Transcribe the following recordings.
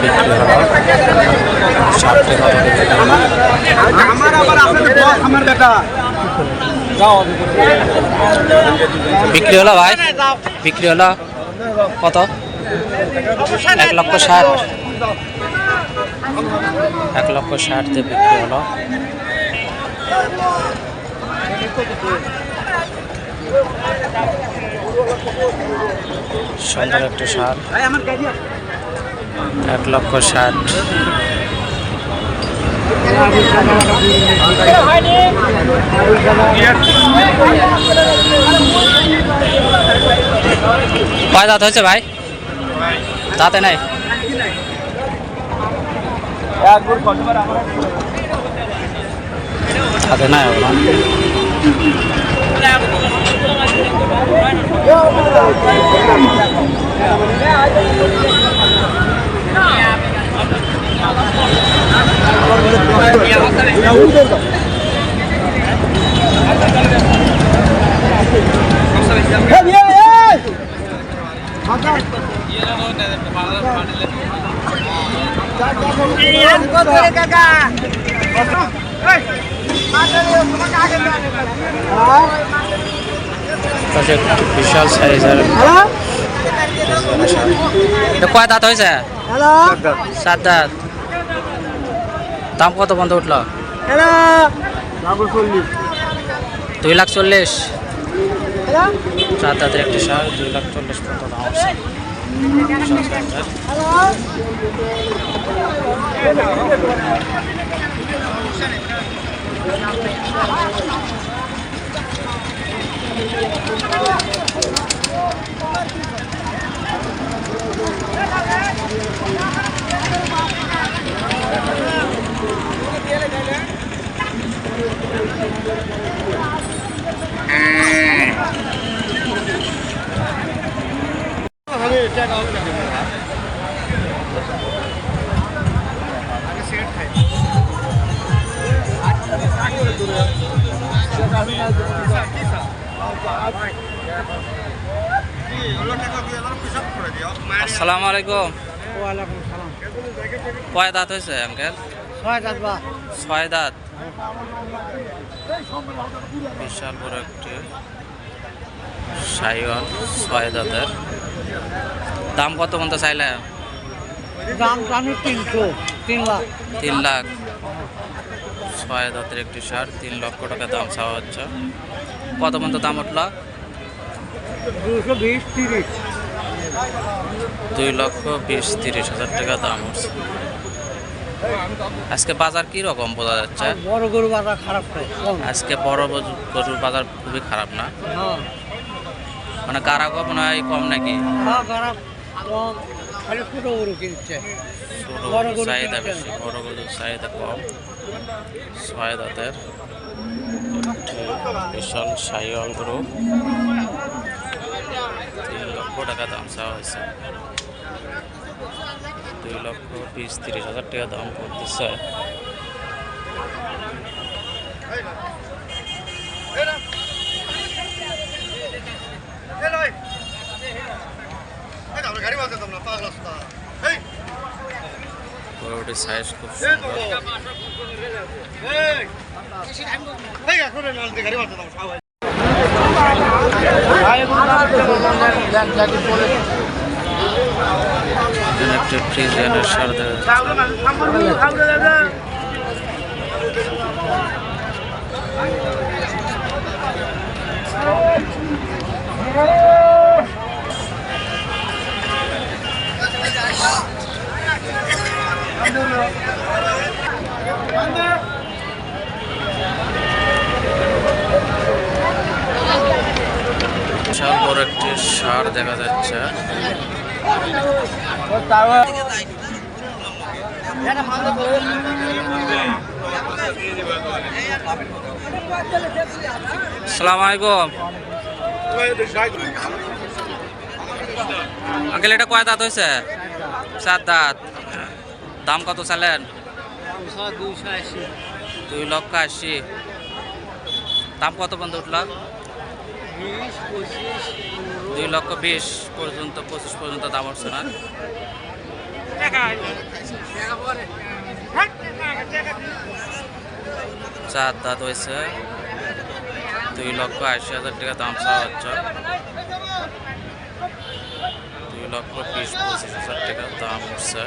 বিক্রি হলো। ষাটটি কত বিক্রি হলো ভাই? বিক্রি হলো কত? 1,60,000। 1,60,000 দিয়ে বিক্রি হলো। সুন্দর একটি সার, 1,60,000। কয় দাঁত হয়েছে ভাই? দাঁতে নাই। দাঁতে নাই ওগুলো। বিশাল সাইজের। কয় দাঁত হয়েছে? 7 দাঁত। দাম কত বন্ধ উঠলো? 2,40,000। 7 দাঁতের একটি সার, 2,40,000 পর্যন্ত দাম আছে। আসসালামু আলাইকুম। কয় দাঁত হয়েছে আঙ্কেল? 6 দাঁত। 6 দাঁত। বিশাল বড় একটি সাইওয়াল, 6 দাঁতের। দাম কত পর্যন্ত চাইলে? দাম জানি 3 লাখ। 3 লাখ। 6 দাঁতের একটি সার, 3 লক্ষ টাকা দাম চাওয়া হচ্ছে। কত পর্যন্ত দাম উঠল? 220-30 টাকা দাম উঠছে। আজকে বাজার কি রকম বোঝা যাচ্ছে? বড় গরু বাজার খারাপ। আজকে বড় গরুর বাজার খুবই খারাপ না? মানে গাড়া কম নয়, কম নাকি? ছোট গরু কিনছে, বড় গরুর চাহিদা বেশি, বড় গরুর চাহিদা কম। 6 দাঁতের বিশাল সাইওয়াল গরু, 3 লক্ষ টাকা দাম চাওয়া হয়েছে। 2,20,30,000 টাকা দাম করতেছে। গরুটির সাইজ খুব সুন্দর। একটি ফ্রিজিয়ানের সার বিশাল বড় একটি সার দেখা যাচ্ছে। আসসালামু আলাইকুম আঙ্কেল, এটা কয় দাঁত হয়েছে? 7 দাঁত। দাম কত চাইলেন? 2,80,000। দাম কত পর্যন্ত উঠল? 2,20,000 পর্যন্ত, 25 পর্যন্ত দাম উঠছে না? চার দাঁত হয়েছে, 2,80,000 টাকা দাম চাওয়া হচ্ছে। 2,20,000-25,000 টাকা দাম উঠছে।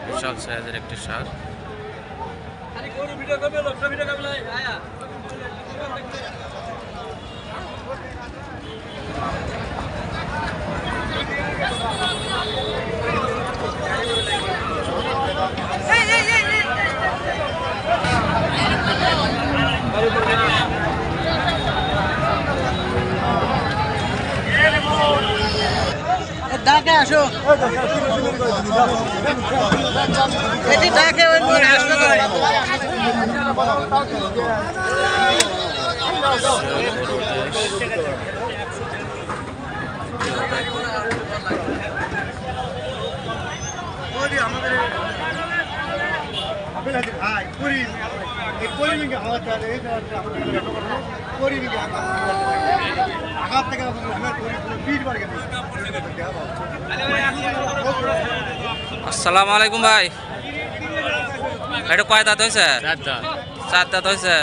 বিশাল সাইজের একটি সার। ডাকে আসো এটি ডাকে ওই মনে আসবে তো আসসালামু আলাইকুম ভাই। এটা কয় দাঁত হয়েছে? চার দাঁত হয়েছে।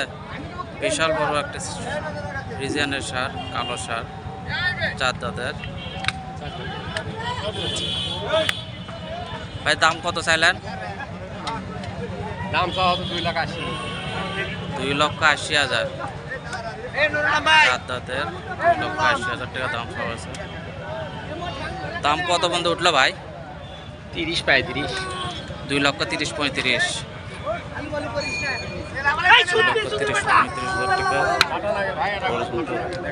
বিশাল বড় একটা রিজিয়ানের সার, কালো সার, চার দাঁতের। ভাই দাম কত চাইলেন? দাম চাওয়া 2,80,000। 2,80,000 চার দাঁতের, 2,80,000 টাকা দাম চাওয়া আছে। দাম কত বন্ধু উঠলো ভাই? 30-35। 2,30,000-35,000। 2,30,000-35,000 টাকা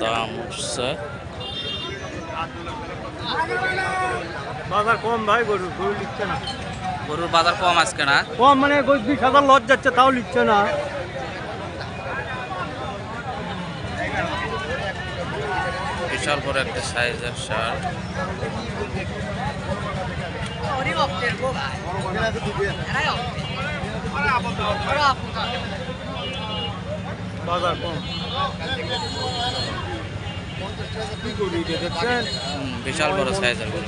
দাম উঠছে। বাজার কম ভাই, গরু গরু লিখছে না। গরুর বাজার কম আজকে না? কম মানে 20,000 লস যাচ্ছে, তাও লিখছে না। বিশাল বড় একটা সাইজের সার। বাজার কম। বিশাল বড় সাইজের গরু।